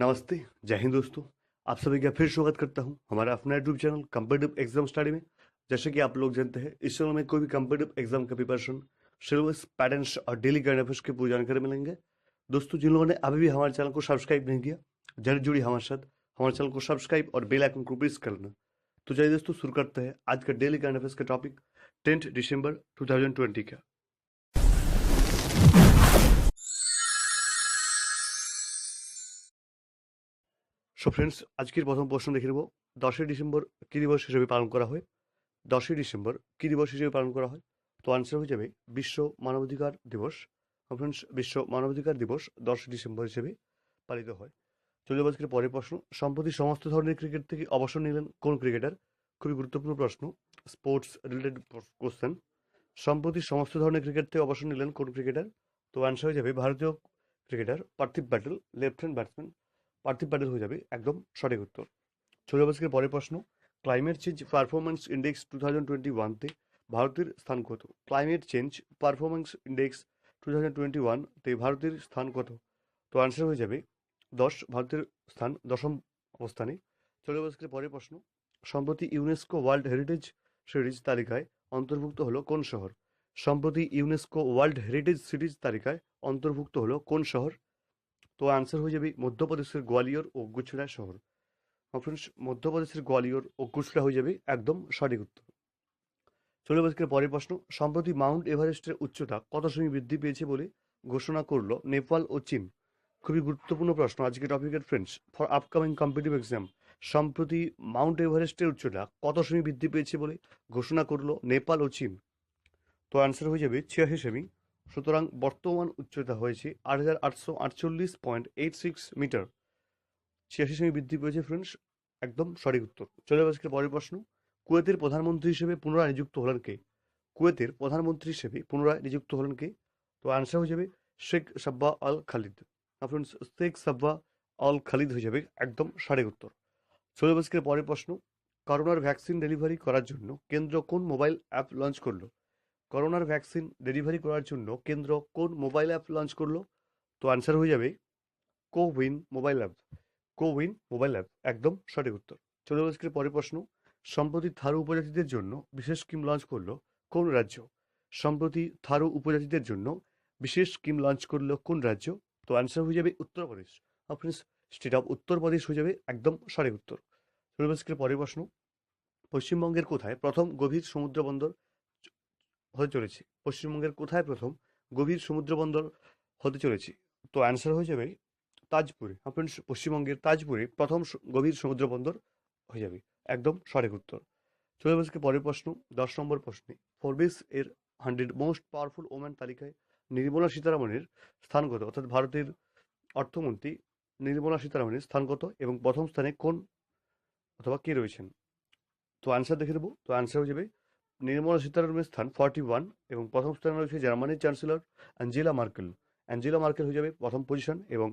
नमस्ते, जय हिंद दोस्तों। आप सभी का फिर स्वागत करता हूं हमारा अपना YouTube channel competitive exam study में। जैसे कि आप लोग जानते हैं, इस चैनल में कोई भी कम्पिटिटिव एग्जाम का प्रिपरेशन, सिलेबस, पैटर्न्स और डेली करंट अफेयर्स की पूरी जानकारी मिलेंगे। दोस्तों, जिन लोगों ने अभी भी हमारे चैनल को सब्सक्राइब नहीं किया, जरूर जुड़ी हमारे साथ, हमारे चैनल को सब्सक्राइब और बेल आइकन को प्रेस कर लेना। तो चलिए दोस्तों, शुरू करते हैं आज का डेली करंट अफेयर्स का टॉपिक 10 दिसंबर 2020 का। সো ফ্রেন্ডস, আজকের প্রথম প্রশ্ন দেখে নেব, 10ই ডিসেম্বর কী দিবস হিসেবে পালন করা হয়? 10ই ডিসেম্বর কী দিবস হিসেবে পালন করা হয়? তো আনসার হয়ে যাবে বিশ্ব মানবাধিকার দিবস। ফ্রেন্ডস, বিশ্ব মানবাধিকার দিবস 10 ডিসেম্বর হিসেবে পালিত হয়। চলে আজকের পরের প্রশ্ন, সম্প্রতি সমস্ত ধরনের ক্রিকেট থেকে অবসর নিলেন কোন ক্রিকেটার? খুবই গুরুত্বপূর্ণ প্রশ্ন, স্পোর্টস রিলেটেড কোশ্চেন। সম্প্রতি সমস্ত ধরনের ক্রিকেট থেকে অবসর নিলেন কোন ক্রিকেটার? তো আনসার হয়ে যাবে ভারতীয় ক্রিকেটার পার্থিব প্যাটেল, লেফট হ্যান্ড ব্যাটসম্যান পার্থিব প্যাটেল হয়ে যাবে একদম সঠিক উত্তর। চলে আজকের পরের প্রশ্ন, ক্লাইমেট চেঞ্জ পারফরমেন্স ইন্ডেক্স 2021-তে ভারতের স্থান কত? ক্লাইমেট চেঞ্জ পারফরমেন্স ইন্ডেক্স 2021-তে ভারতের স্থান কত? তো আনসার হয়ে যাবে 10, ভারতের স্থান 10ম অবস্থানে। চলে আজকের পরের প্রশ্ন, সম্প্রতি ইউনেস্কো ওয়ার্ল্ড হেরিটেজ সিরিজ তালিকায় অন্তর্ভুক্ত হলো কোন শহর? সম্প্রতি ইউনেস্কো ওয়ার্ল্ড হেরিটেজ সিরিজ তালিকায় অন্তর্ভুক্ত হলো কোন শহর? তো আনসার হয়ে যাবে মধ্যপ্রদেশের গোয়ালিয়র ও গুজরা শহর। ফ্রেন্ডস, মধ্যপ্রদেশের গোয়ালিয়র ও গুজরা হয়ে যাবে একদম সঠিক উত্তর। চলে আজকের পরের প্রশ্ন, সম্প্রতি মাউন্ট এভারেস্টের উচ্চতা কত সেমি বৃদ্ধি পেয়েছে বলে ঘোষণা করলো নেপাল ও চীন? খুবই গুরুত্বপূর্ণ প্রশ্ন আজকে টপিকের friends for upcoming competitive exam. সম্প্রতি মাউন্ট এভারেস্টের উচ্চতা কত সেমি বৃদ্ধি পেয়েছে বলে ঘোষণা করলো নেপাল ও চীন? তো আনসার হয়ে যাবে 86 সেমি। সুতরাং বর্তমান উচ্চতা হয়েছে 8848.86 মিটার। 86 সেমি বৃদ্ধি পেয়েছে ফ্রেন্ডস, একদম সঠিক উত্তর। চলে আজকে পরের প্রশ্ন, কুয়েতের প্রধানমন্ত্রী হিসেবে পুনরায় নিযুক্ত হলেন কে? কুয়েতের প্রধানমন্ত্রী হিসেবে পুনরায় নিযুক্ত হলেন কে? তো আনসার হয়ে যাবে শেখ সাব্বাহ আল খালিদ। ফ্রেন্ডস, শেখ সাব্বাহ আল খালিদ হয়ে যাবে একদম সঠিক উত্তর। চলে আজকে পরের প্রশ্ন, করোনার ভ্যাকসিন ডেলিভারি করার জন্য কেন্দ্র কোন মোবাইল অ্যাপ লঞ্চ করলো? করোনার ভ্যাকসিন ডেলিভারি করার জন্য কেন্দ্র কোন মোবাইল অ্যাপ লঞ্চ করলো? তো আনসার হয়ে যাবে CoWIN mobile app. CoWIN mobile app একদম সঠিক উত্তর। চলে আজকের পরের প্রশ্ন, সম্প্রতি থারু উপজাতিদের জন্য বিশেষ স্কিম লঞ্চ করলো কোন রাজ্য? সম্প্রতি থারু উপজাতিদের জন্য বিশেষ স্কিম লঞ্চ করলো কোন রাজ্য? তো আনসার হয়ে যাবে Uttar Pradesh. Friends, state of Uttar Pradesh হয়ে যাবে একদম সঠিক উত্তর। চলে আজকের পরের প্রশ্ন, পশ্চিমবঙ্গের কোথায় প্রথম গভীর সমুদ্র বন্দর হতে চলেছে? পশ্চিমবঙ্গের কোথায় প্রথম গভীর সমুদ্র বন্দর হতে চলেছে? তো অ্যান্সার হয়ে যাবে তাজপুরে। ফ্রেন্ডস, পশ্চিমবঙ্গের তাজপুরে প্রথম গভীর সমুদ্র বন্দর হয়ে যাবে একদম সঠিক উত্তর। চলে আজকে পরের প্রশ্ন, 10 নম্বর প্রশ্নে ফোর্বস এর 100 মোস্ট পাওয়ারফুল ওম্যান তালিকায় নির্মলা সীতারামনের স্থান কত? অর্থাৎ ভারতের অর্থমন্ত্রী নির্মলা সীতারামনের স্থান কত এবং প্রথম স্থানে কোন অথবা কে রয়েছেন? তো আনসার দেখে দেবো। তো আনসার হয়ে যাবে নির্মলা সীতারামনের স্থান 41 এবং প্রথম স্থানে রয়েছে জার্মানির chancellor Angela Merkel. Angela Merkel হয়ে যাবে প্রথম পজিশন এবং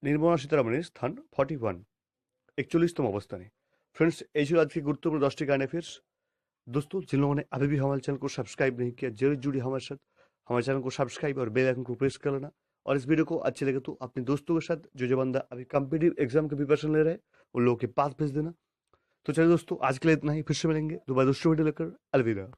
নির্মলা সীতারামনের স্থান 41, 41तम अवस्थान है। फ्रेंड्स, ऐसे आज की गुरुत्वपूर्ण 10 करंट अफेयर्स। दोस्तों, जिन लोगों ने अभी भी हमारे चैनल को सब्सक्राइब नहीं किया, जरूर जुड़िए हमारे साथ, हमारे चैनल को सब्सक्राइब और बेल आइकन को प्रेस कर लेना। और इस वीडियो को अच्छे लगे तो अपने दोस्तों के साथ, जो बंदा अभी कॉम्पिटिटिव एग्जाम की प्रिपरेशन ले रहे हैं, उन लोगों के पास भेज देना। तो चलिए दोस्तों, आज के लिए इतना ही, फिर से मिलेंगे दोबारा दूसरे वीडियो लेकर। अलविदा।